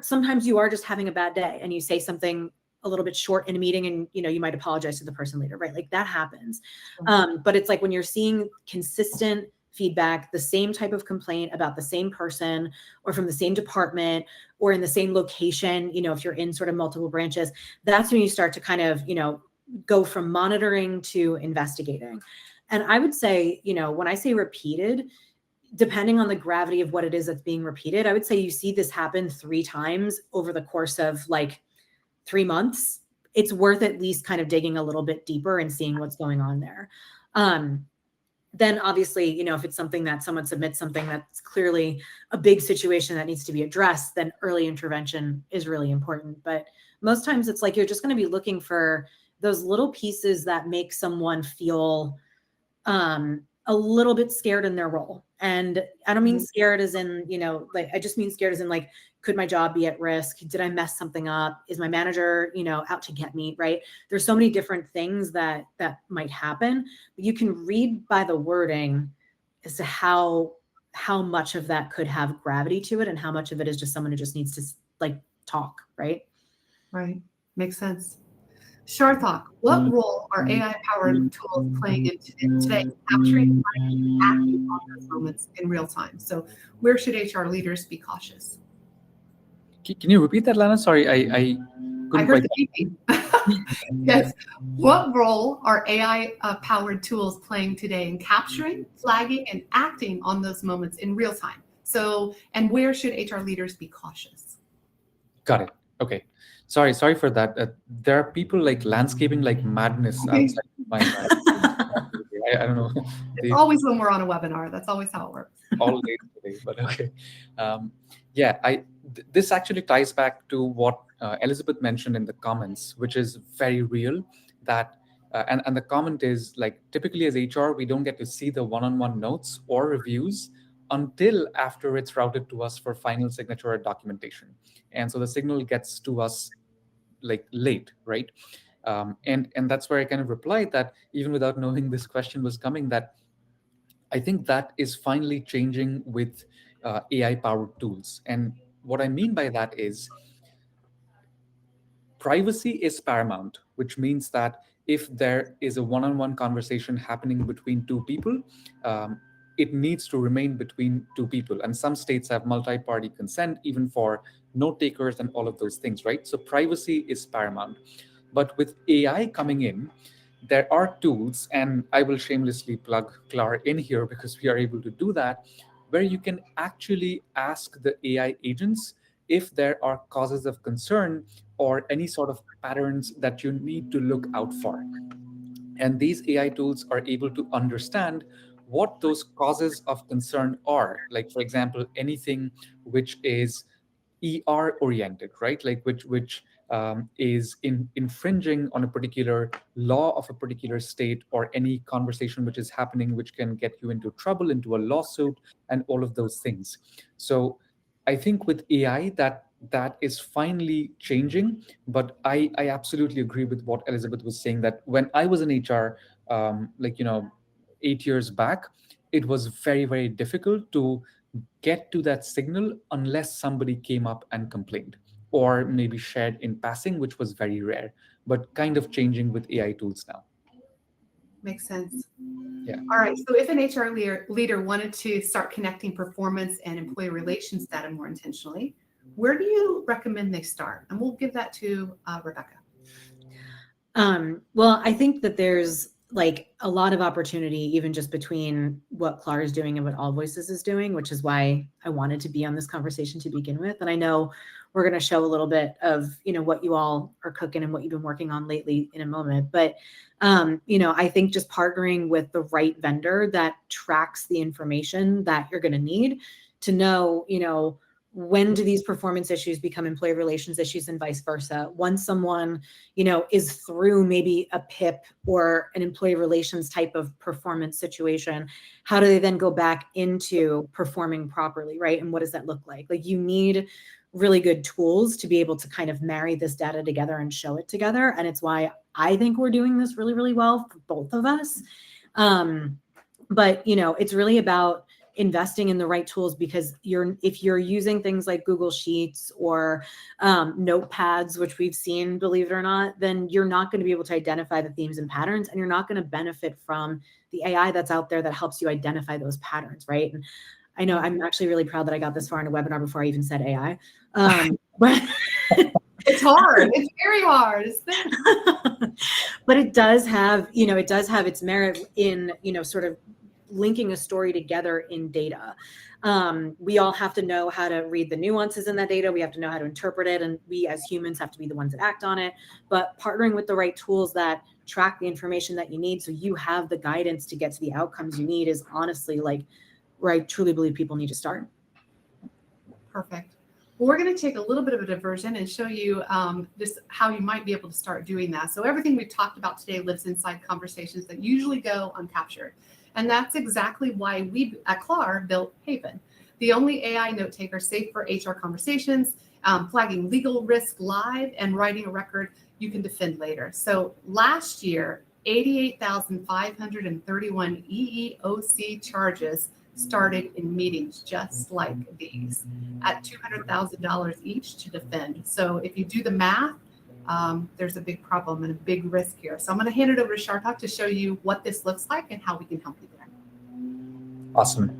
B: sometimes you are just having a bad day and you say something a little bit short in a meeting, and, you might apologize to the person later, right? Like, that happens. But it's like, when you're seeing consistent feedback, the same type of complaint about the same person, or from the same department, or in the same location, if you're in sort of multiple branches, that's when you start to kind of, go from monitoring to investigating. And I would say, when I say repeated, depending on the gravity of what it is that's being repeated, I would say you see this happen 3 times over the course of like 3 months. it's worth at least kind of digging a little bit deeper and seeing what's going on there. Then obviously, if it's something that someone submits something that's clearly a big situation that needs to be addressed, then early intervention is really important. But most times it's like, you're just going to be looking for those little pieces that make someone feel a little bit scared in their role. And I don't mean scared as in, I just mean scared as in like, could my job be at risk? Did I mess something up? Is my manager, out to get me, right? There's so many different things that might happen. But you can read by the wording as to how much of that could have gravity to it and how much of it is just someone who just needs to like talk, right?
A: Right. Makes sense. Sharthok, what role are AI-powered tools playing in today, capturing and acting on those moments in real time? So where should HR leaders be cautious?
C: Can you repeat that, Lana? Sorry, I couldn't
A: heard
C: quite.
A: the beeping. Yes. What role are AI-powered tools playing today in capturing, flagging, and acting on those moments in real time? So, and where should HR leaders be cautious?
C: Got it. Okay. Sorry for that. There are people like landscaping like madness outside my mind. I don't know.
A: It's always when we're on a webinar. That's always how it works.
C: All day today, but okay. This actually ties back to what Elizabeth mentioned in the comments, which is very real. That and the comment is like, typically as HR, we don't get to see the one-on-one notes or reviews until after it's routed to us for final signature or documentation, and so the signal gets to us like late, right? And that's where I kind of replied that even without knowing this question was coming, that I think that is finally changing with AI-powered tools. And what I mean by that is privacy is paramount, which means that if there is a one-on-one conversation happening between two people, it needs to remain between two people. And some states have multi-party consent, even for note takers and all of those things, right? So privacy is paramount. But with AI coming in, there are tools, and I will shamelessly plug Klaar in here because we are able to do that, where you can actually ask the AI agents if there are causes of concern or any sort of patterns that you need to look out for. And these AI tools are able to understand what those causes of concern are. Like, for example, anything which is ER oriented, right? Like which is infringing on a particular law of a particular state, or any conversation which is happening which can get you into trouble, into a lawsuit, and all of those things. So I think with AI that is finally changing. But I absolutely agree with what Elizabeth was saying, that when I was in HR, 8 years back, it was very, very difficult to get to that signal unless somebody came up and complained, or maybe shared in passing, which was very rare, but kind of changing with AI tools now.
A: Makes sense.
C: Yeah.
A: All right. So if an HR leader wanted to start connecting performance and employee relations data more intentionally, where do you recommend they start? And we'll give that to Rebecca.
B: Well, I think that there's like a lot of opportunity, even just between what Klaar is doing and what AllVoices is doing, which is why I wanted to be on this conversation to begin with. And I know we're going to show a little bit of, what you all are cooking and what you've been working on lately in a moment. But, I think just partnering with the right vendor that tracks the information that you're going to need to know, when do these performance issues become employee relations issues and vice versa? Once someone, is through maybe a PIP or an employee relations type of performance situation, how do they then go back into performing properly, right? And what does that look like? Like, you need really good tools to be able to kind of marry this data together and show it together. And it's why I think we're doing this really, really well for both of us. But, it's really about investing in the right tools, because if you're using things like Google Sheets or notepads, which we've seen, believe it or not, then you're not going to be able to identify the themes and patterns, and you're not going to benefit from the AI that's out there that helps you identify those patterns, right? And I know I'm actually really proud that I got this far in a webinar before I even said AI. But
A: it's hard. It's very hard.
B: But it does have, its merit in, sort of linking a story together in data. We all have to know how to read the nuances in that data. We have to know how to interpret it. And we as humans have to be the ones that act on it. But partnering with the right tools that track the information that you need so you have the guidance to get to the outcomes you need is honestly like where I truly believe people need to start.
A: Perfect. Well, we're going to take a little bit of a diversion and show you just how you might be able to start doing that. So everything we've talked about today lives inside conversations that usually go uncaptured. And that's exactly why we at Klaar built Haven, the only AI note taker safe for HR conversations, flagging legal risk live and writing a record you can defend later. So last year, 88,531 EEOC charges started in meetings just like these at $200,000 each to defend. So if you do the math, there's a big problem and a big risk here. So I'm going to hand it over to Sharthok to show you what this looks like and how we can help you there.
C: Awesome.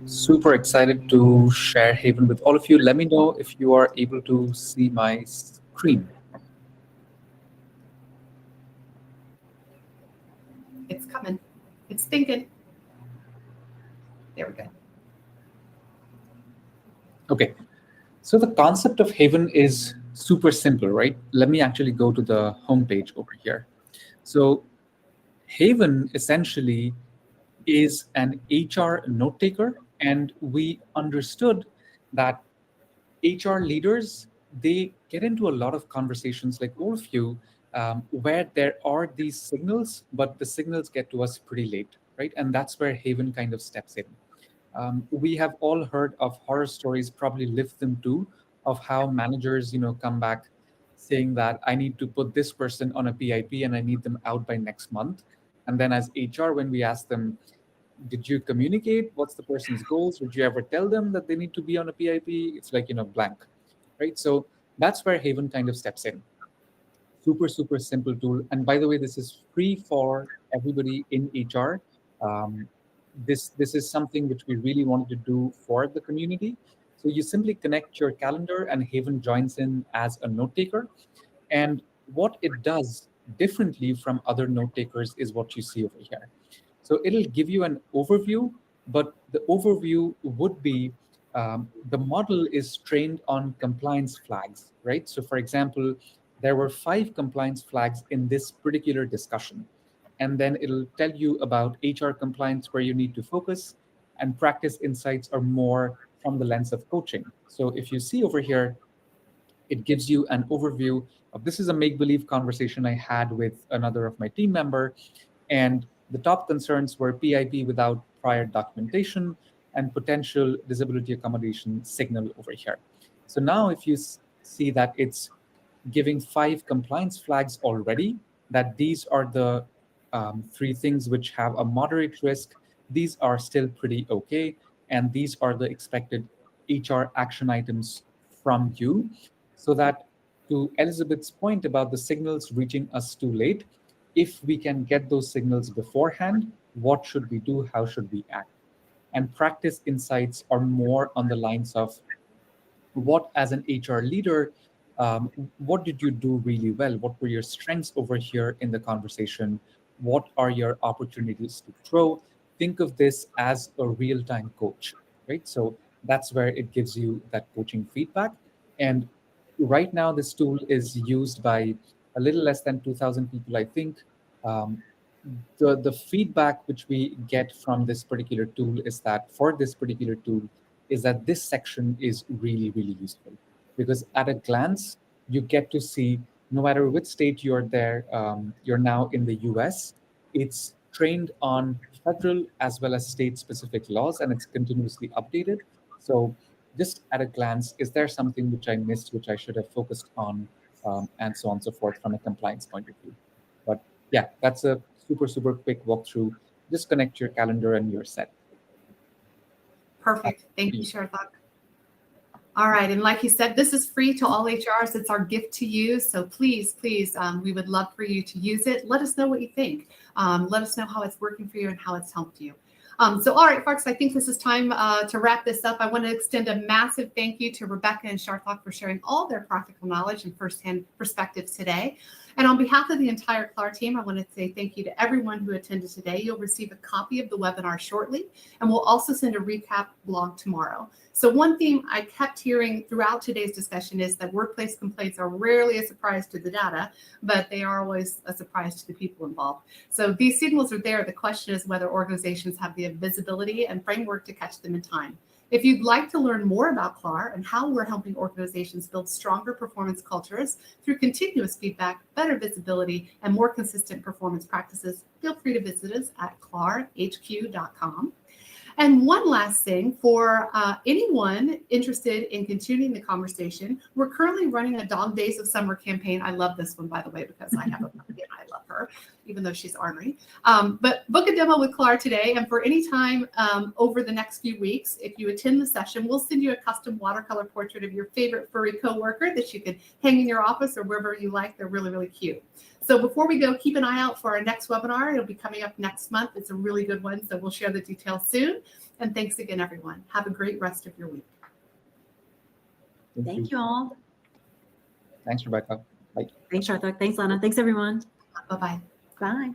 C: Super excited to share Haven with all of you. Let me know if you are able to see my screen.
A: It's coming. It's thinking. There we go.
C: Okay. So the concept of Haven is super simple, right? Let me actually go to the homepage over here. So Haven essentially is an HR note taker, and we understood that HR leaders, they get into a lot of conversations like all of you, where there are these signals, but the signals get to us pretty late, right? And that's where Haven kind of steps in. We have all heard of horror stories, probably lived them too, of how managers, come back saying that I need to put this person on a PIP and I need them out by next month. And then as HR, when we ask them, did you communicate? What's the person's goals? Did you ever tell them that they need to be on a PIP? It's like, blank, right? So that's where Haven kind of steps in. Super, super simple tool. And by the way, this is free for everybody in HR. This is something which we really wanted to do for the community. So you simply connect your calendar and Haven joins in as a note taker. And what it does differently from other note takers is what you see over here. So it'll give you an overview, but the overview would be the model is trained on compliance flags, right? So for example, there were 5 compliance flags in this particular discussion. And then it'll tell you about HR compliance where you need to focus, and practice insights are more from the lens of coaching. So if you see over here, it gives you an overview of this is a make-believe conversation I had with another of my team member. And the top concerns were PIP without prior documentation and potential disability accommodation signal over here. So now if you see that it's giving 5 compliance flags already, that these are the 3 things which have a moderate risk, these are still pretty okay, and these are the expected HR action items from you. So that, to Elizabeth's point about the signals reaching us too late, if we can get those signals beforehand, what should we do? How should we act? And practice insights are more on the lines of what, as an HR leader, what did you do really well? What were your strengths over here in the conversation? What are your opportunities to grow? Think of this as a real-time coach, right? So that's where it gives you that coaching feedback. And right now, this tool is used by a little less than 2,000 people, I think. The feedback which we get from this particular tool is that for this particular tool is that this section is really, really useful, because at a glance, you get to see no matter which state you're there, you're now in the US, it's trained on federal as well as state specific laws, and it's continuously updated. So just at a glance, is there something which I missed, which I should have focused on, and so on and so forth from a compliance point of view. But yeah, that's a super, super quick walkthrough. Just connect your calendar and you're set.
A: Perfect. Thank you, Sharthok. All right. And like you said, this is free to all HRs. It's our gift to you. So please, we would love for you to use it. Let us know what you think. Let us know how it's working for you and how it's helped you. So, all right, folks, I think this is time to wrap this up. I want to extend a massive thank you to Rebecca and Sharthok for sharing all their practical knowledge and firsthand perspectives today. And on behalf of the entire Klaar team, I want to say thank you to everyone who attended today. You'll receive a copy of the webinar shortly, and we'll also send a recap blog tomorrow. So one theme I kept hearing throughout today's discussion is that workplace complaints are rarely a surprise to the data, but they are always a surprise to the people involved. So these signals are there. The question is whether organizations have the visibility and framework to catch them in time. If you'd like to learn more about Klaar and how we're helping organizations build stronger performance cultures through continuous feedback, better visibility, and more consistent performance practices, feel free to visit us at klaarhq.com. And one last thing for anyone interested in continuing the conversation, we're currently running a Dog Days of Summer campaign. I love this one, by the way, because I have a puppy and I love her, even though she's ornery. But book a demo with Klaar today. And for any time over the next few weeks, if you attend the session, we'll send you a custom watercolor portrait of your favorite furry coworker that you can hang in your office or wherever you like. They're really, really cute. So before we go, keep an eye out for our next webinar. It'll be coming up next month. It's a really good one, so we'll share the details soon. And thanks again, everyone. Have a great rest of your week.
B: Thank you all.
C: Thanks, Rebecca. Bye.
B: Thanks, Sharthok. Thanks, Lana. Thanks, everyone.
A: Bye-bye.
B: Bye.